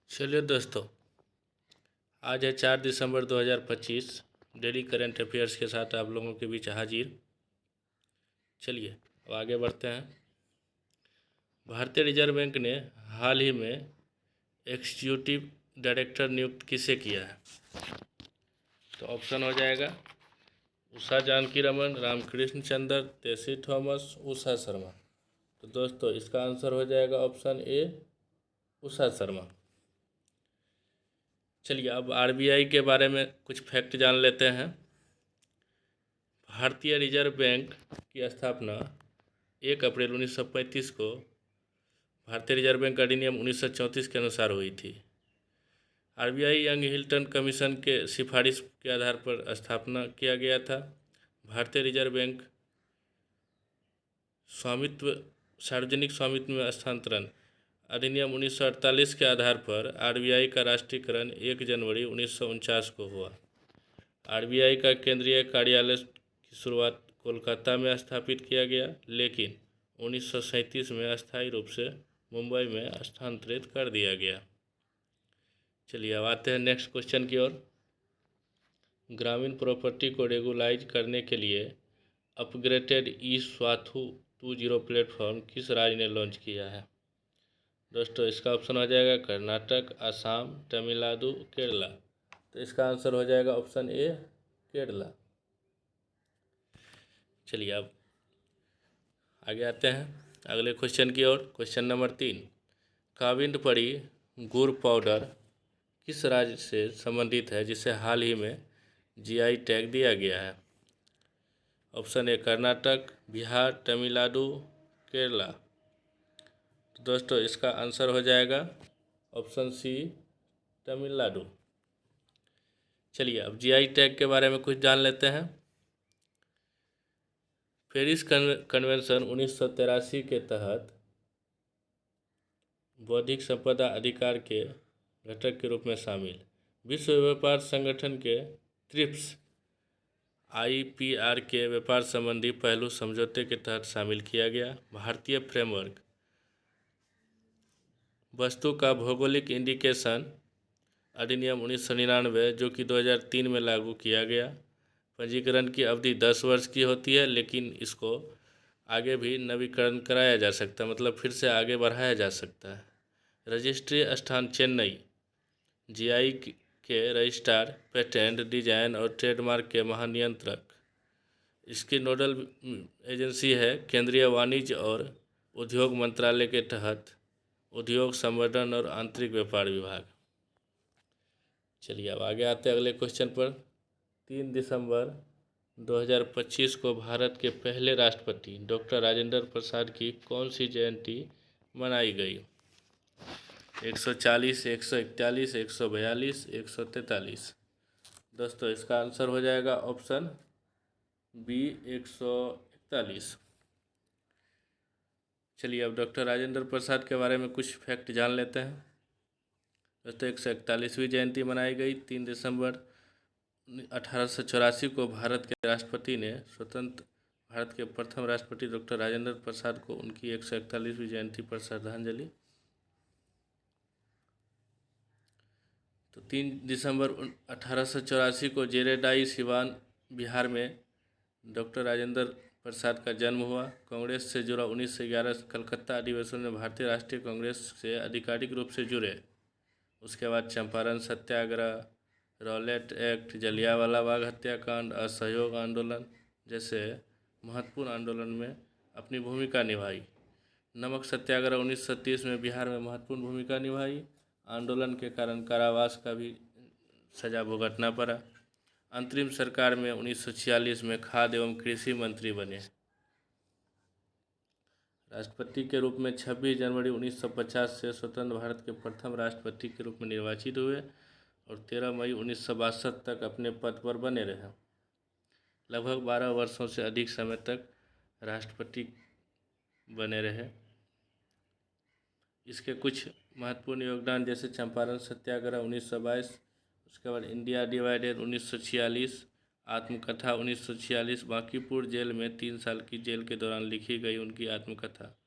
चलिए दोस्तों, आज है 4 दिसंबर 2025। डेली करंट अफेयर्स के साथ आप लोगों के बीच हाजिर। चलिए अब आगे बढ़ते हैं। भारतीय रिजर्व बैंक ने हाल ही में एग्जीक्यूटिव डायरेक्टर नियुक्त किसे किया है? तो ऑप्शन हो जाएगा उषा जानकी रमन, रामकृष्ण चंद्र, टेसी थॉमस, उषा शर्मा। तो दोस्तों इसका आंसर हो जाएगा ऑप्शन ए, उषा शर्मा। चलिए अब आरबीआई के बारे में कुछ फैक्ट जान लेते हैं। भारतीय रिजर्व बैंक की स्थापना 1 अप्रैल 1935 को भारतीय रिजर्व बैंक अधिनियम 1934 के अनुसार हुई थी। आरबीआई यंग हिल्टन कमीशन के सिफारिश के आधार पर स्थापना किया गया था। भारतीय रिजर्व बैंक स्वामित्व सार्वजनिक स्वामित्व में हस्तांतरण अधिनियम 1948 के आधार पर आरबीआई का राष्ट्रीयकरण 1 जनवरी 1949 को हुआ। आरबीआई का केंद्रीय कार्यालय की शुरुआत कोलकाता में स्थापित किया गया, लेकिन 1937 में अस्थायी रूप से मुंबई में स्थानांतरित कर दिया गया। चलिए अब आते हैं नेक्स्ट क्वेश्चन की ओर। ग्रामीण प्रॉपर्टी को रेगुलाइज करने के लिए अपग्रेडेड ई स्वाथु 20 प्लेटफॉर्म किस राज्य ने लॉन्च किया है? दोस्तों इसका ऑप्शन हो जाएगा कर्नाटक, असम, तमिलनाडु, केरला। तो इसका आंसर हो जाएगा ऑप्शन ए, केरला। चलिए अब आगे आते हैं अगले क्वेश्चन की ओर। क्वेश्चन नंबर 3, काविंद-पड़ी गुड़ पाउडर किस राज्य से संबंधित है जिसे हाल ही में जीआई टैग दिया गया है? ऑप्शन ए कर्नाटक, बिहार, तमिलनाडु, केरला। तो दोस्तों इसका आंसर हो जाएगा ऑप्शन सी, तमिलनाडु। चलिए अब जीआई टैग के बारे में कुछ जान लेते हैं। पेरिस कन्वेंशन 1983 के तहत बौद्धिक संपदा अधिकार के घटक के रूप में शामिल विश्व व्यापार संगठन के ट्रिप्स आईपीआर के व्यापार संबंधी पहलू समझौते के तहत शामिल किया गया। भारतीय फ्रेमवर्क वस्तु का भौगोलिक इंडिकेशन अधिनियम 1999 जो कि 2003 में लागू किया गया। पंजीकरण की अवधि 10 वर्ष की होती है, लेकिन इसको आगे भी नवीकरण कराया जा सकता है, मतलब फिर से आगे बढ़ाया जा सकता है। रजिस्ट्री स्थान चेन्नई, जीआई के रजिस्ट्रार, पेटेंट, डिजाइन और ट्रेडमार्क के महानियंत्रक। इसकी नोडल एजेंसी है केंद्रीय वाणिज्य और उद्योग मंत्रालय के तहत उद्योग संवर्धन और आंतरिक व्यापार विभाग। चलिए अब आगे आते हैं अगले क्वेश्चन पर। 3 दिसंबर 2025 को भारत के पहले राष्ट्रपति डॉक्टर राजेंद्र प्रसाद की कौन सी जयंती मनाई गई? 140, 141, 142, 143। दोस्तों इसका आंसर हो जाएगा ऑप्शन बी, 141। चलिए अब डॉक्टर राजेंद्र प्रसाद के बारे में कुछ फैक्ट जान लेते हैं। दोस्तों 141वीं जयंती मनाई गई 3 दिसंबर 1884 को। भारत के राष्ट्रपति ने स्वतंत्र भारत के प्रथम राष्ट्रपति डॉक्टर राजेंद्र प्रसाद को उनकी 141वीं जयंती पर श्रद्धांजलि। तो 3 दिसंबर 1884 को जेरेडाई सिवान बिहार में डॉक्टर राजेंद्र प्रसाद का जन्म हुआ। कांग्रेस से जुड़ा 1911 कलकत्ता अधिवेशन में भारतीय राष्ट्रीय कांग्रेस से आधिकारिक रूप से जुड़े। उसके बाद चंपारण सत्याग्रह, रॉलेट एक्ट, जलियांवाला बाग हत्याकांड, असहयोग आंदोलन जैसे महत्वपूर्ण आंदोलन में अपनी भूमिका निभाई। नमक सत्याग्रह 1930 में बिहार में महत्वपूर्ण भूमिका निभाई। आंदोलन के कारण कारावास का भी सजा भुगतना पड़ा। अंतरिम सरकार में 1946 में खाद्य एवं कृषि मंत्री बने। राष्ट्रपति के रूप में 26 जनवरी 1950 से स्वतंत्र भारत के प्रथम राष्ट्रपति के रूप में निर्वाचित हुए और 13 मई 1962 तक अपने पद पर बने रहे। लगभग 12 वर्षों से अधिक समय तक राष्ट्रपति बने रहे। इसके कुछ महत्वपूर्ण योगदान जैसे चंपारण सत्याग्रह 1922, उसके बाद इंडिया डिवाइडेड 1946, आत्मकथा 1946, बांकीपुर जेल में 3 साल की जेल के दौरान लिखी गई उनकी आत्मकथा,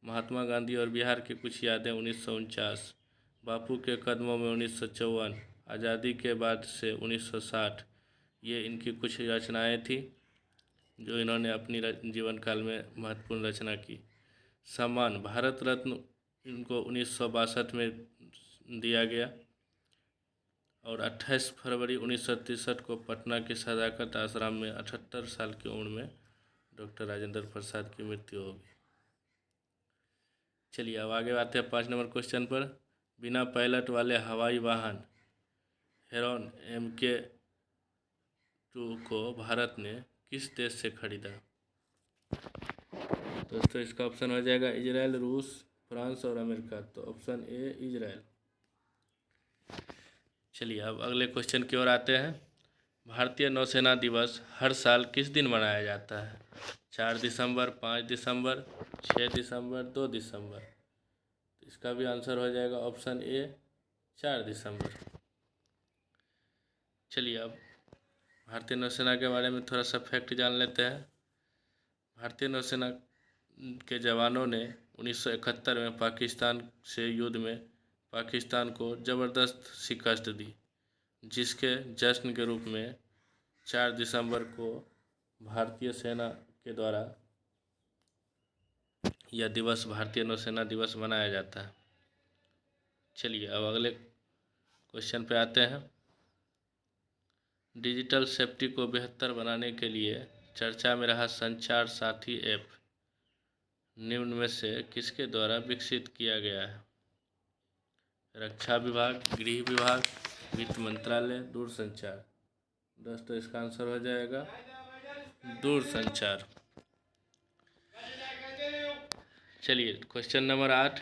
महात्मा गांधी और बिहार की कुछ यादें 1949, बापू के कदमों में 1954, आज़ादी के बाद से 1960, ये इनकी कुछ रचनाएं थी जो इन्होंने अपनी जीवन काल में महत्वपूर्ण रचना की। सम्मान भारत रत्न इनको 1962 में दिया गया और 28 फरवरी 1963 को पटना के सदाकत आश्रम में 78 साल की उम्र में डॉक्टर राजेंद्र प्रसाद की मृत्यु होगी। चलिए अब आगे आते हैं 5 नंबर क्वेश्चन पर। बिना पायलट वाले हवाई वाहन हेरॉन MK-2 को भारत ने किस देश से खरीदा? दोस्तों इसका ऑप्शन हो जाएगा इजराइल, रूस, फ्रांस और अमेरिका। तो ऑप्शन ए इजराइल। चलिए अब अगले क्वेश्चन की ओर आते हैं। भारतीय नौसेना दिवस हर साल किस दिन मनाया जाता है? 4 दिसंबर, 5 दिसंबर, 6 दिसंबर, 2 दिसंबर। तो इसका भी आंसर हो जाएगा ऑप्शन ए 4 दिसंबर। चलिए अब भारतीय नौसेना के बारे में थोड़ा सा फैक्ट जान लेते हैं। भारतीय नौसेना के जवानों ने 1971 में पाकिस्तान से युद्ध में पाकिस्तान को ज़बरदस्त शिकस्त दी, जिसके जश्न के रूप में 4 दिसंबर को भारतीय सेना के द्वारा यह दिवस भारतीय नौसेना दिवस मनाया जाता है। चलिए अब अगले क्वेश्चन पे आते हैं। डिजिटल सेफ्टी को बेहतर बनाने के लिए चर्चा में रहा संचार साथी ऐप निम्न में से किसके द्वारा विकसित किया गया है? रक्षा विभाग, गृह विभाग, वित्त मंत्रालय, दूरसंचार। दोस्तों इसका आंसर हो जाएगा दूरसंचार। चलिए क्वेश्चन नंबर 8।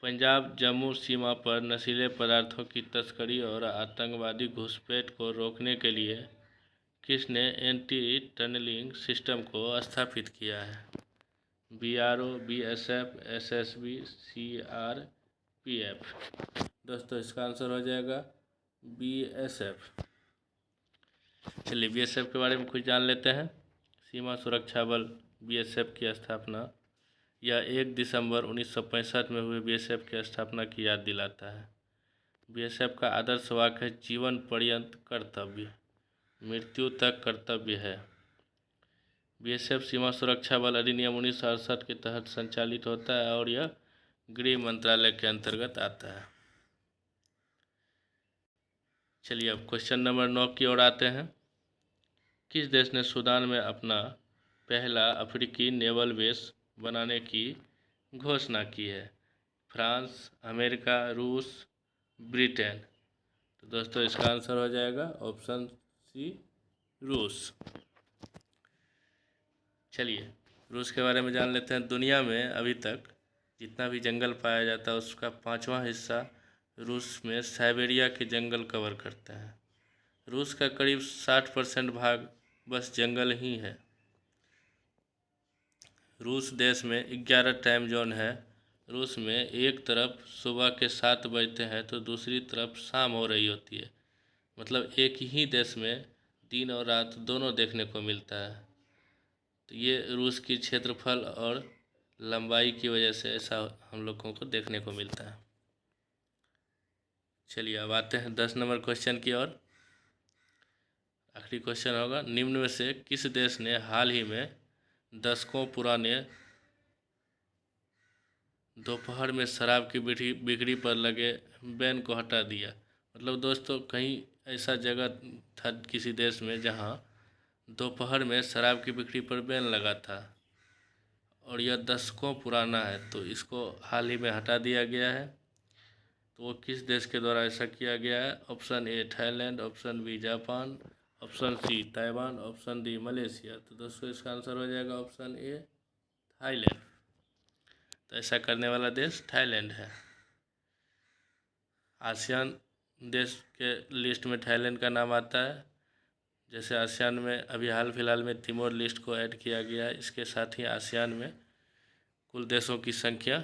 पंजाब जम्मू सीमा पर नशीले पदार्थों की तस्करी और आतंकवादी घुसपैठ को रोकने के लिए किसने एंटी टनलिंग सिस्टम को स्थापित किया है? BRO, BSF, SSB, CRPF। दोस्तों इसका आंसर हो जाएगा BSF। चलिए BSF के बारे में कुछ जान लेते हैं। सीमा सुरक्षा बल BSF की स्थापना यह 1 दिसंबर 1965 में हुए BSF की स्थापना की याद दिलाता है। BSF का आदर्श वाक्य है जीवन पर्यंत कर्तव्य, मृत्यु तक कर्तव्य है। BSF सीमा सुरक्षा बल अधिनियम 1968 के तहत संचालित होता है और यह गृह मंत्रालय के अंतर्गत आता है। चलिए अब क्वेश्चन नंबर 9 की ओर आते हैं। किस देश ने सूडान में अपना पहला अफ्रीकी नेवल बेस बनाने की घोषणा की है? फ्रांस, अमेरिका, रूस, ब्रिटेन। तो दोस्तों इसका आंसर हो जाएगा ऑप्शन सी रूस। चलिए रूस के बारे में जान लेते हैं। दुनिया में अभी तक जितना भी जंगल पाया जाता है उसका 5वां हिस्सा रूस में साइबेरिया के जंगल कवर करता है। रूस का करीब 60% भाग बस जंगल ही है। रूस देश में 11 टाइम जोन है। रूस में एक तरफ सुबह के 7 बजते हैं तो दूसरी तरफ शाम हो रही होती है। मतलब एक ही देश में दिन और रात दोनों देखने को मिलता है। तो ये रूस की क्षेत्रफल और लंबाई की वजह से ऐसा हम लोगों को देखने को मिलता है। चलिए अब आते हैं 10 नंबर क्वेश्चन की ओर। आखिरी क्वेश्चन होगा, निम्न में से किस देश ने हाल ही में दशकों पुराने दोपहर में शराब की बिक्री पर लगे बैन को हटा दिया? मतलब दोस्तों कहीं ऐसा जगह था किसी देश में जहां दोपहर में शराब की बिक्री पर बैन लगा था और यह दशकों पुराना है, तो इसको हाल ही में हटा दिया गया है। तो वो किस देश के द्वारा ऐसा किया गया है? Option A Thailand, option B Japan, option C Taiwan, option D Malaysia. तो दोस्तों इसका आंसर हो जाएगा ऑप्शन ए थाईलैंड। तो ऐसा करने वाला देश थाईलैंड है। आसियान देश के लिस्ट में थाईलैंड का नाम आता है। जैसे आसियान में अभी हाल फिलहाल में तिमोर लिस्ट को ऐड किया गया है, इसके साथ ही आसियान में कुल देशों की संख्या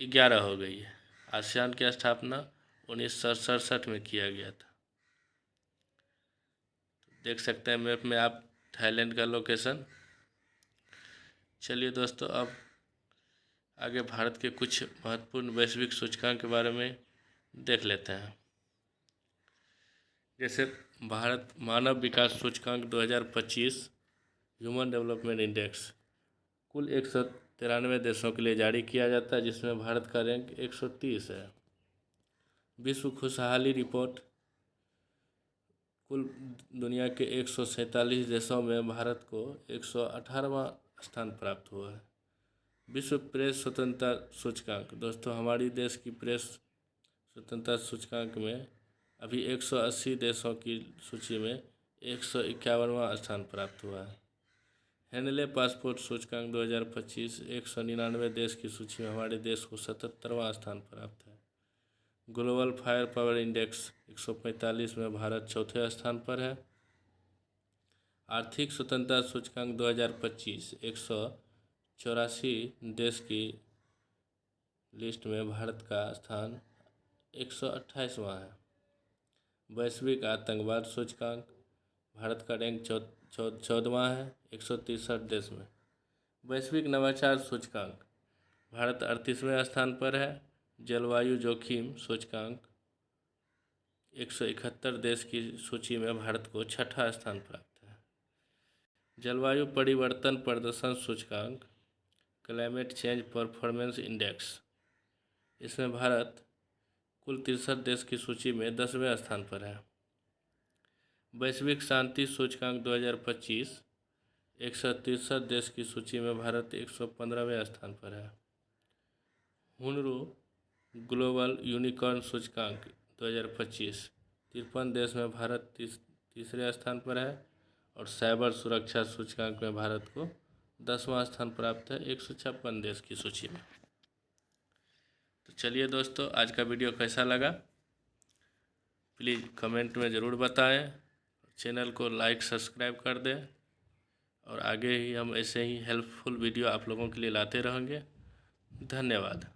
11 हो गई है। आसियान की स्थापना 1967 में किया गया था। देख सकते हैं मैप में आप थाईलैंड का लोकेशन। चलिए दोस्तों अब आगे भारत के कुछ महत्वपूर्ण वैश्विक सूचकांक के बारे में देख लेते हैं। जैसे भारत मानव विकास सूचकांक 2025 ह्यूमन डेवलपमेंट इंडेक्स कुल 193 देशों के लिए जारी किया जाता है, जिसमें भारत का रैंक 130 है। विश्व खुशहाली रिपोर्ट कुल दुनिया के 147 देशों में भारत को 118वां स्थान प्राप्त हुआ है। विश्व प्रेस स्वतंत्रता सूचकांक, दोस्तों हमारी देश की प्रेस स्वतंत्रता सूचकांक में अभी 180 देशों की सूची में 151वां स्थान प्राप्त हुआ है। हेनले पासपोर्ट सूचकांक 2025 199 देश की सूची में हमारे देश को 77वां स्थान प्राप्त है। ग्लोबल फायर पावर इंडेक्स 145 में भारत चौथे स्थान पर है। आर्थिक स्वतंत्रता सूचकांक 2025 184 देश की लिस्ट में भारत का स्थान 128वां है। वैश्विक आतंकवाद सूचकांक, भारत का रैंक 14वां है 163 देश में। वैश्विक नवाचार सूचकांक, भारत 38वें स्थान पर है। जलवायु जोखिम सूचकांक 171 देश की सूची में भारत को 6ठा स्थान प्राप्त है। जलवायु परिवर्तन प्रदर्शन सूचकांक, क्लाइमेट चेंज परफॉर्मेंस इंडेक्स, इसमें भारत कुल 63 देश की सूची में 10वें स्थान पर है। वैश्विक शांति सूचकांक 2025 163 देश की सूची में भारत 115वें स्थान पर है। हुनरू ग्लोबल यूनिकॉर्न सूचकांक 2025 53 देश में भारत तीसरे स्थान पर है। और साइबर सुरक्षा सूचकांक में भारत को 10वां स्थान प्राप्त है 156 देश की सूची में। तो चलिए दोस्तों, आज का वीडियो कैसा लगा प्लीज़ कमेंट में ज़रूर बताएं। चैनल को लाइक सब्सक्राइब कर दें और आगे ही हम ऐसे ही हेल्पफुल वीडियो आप लोगों के लिए लाते रहेंगे। धन्यवाद।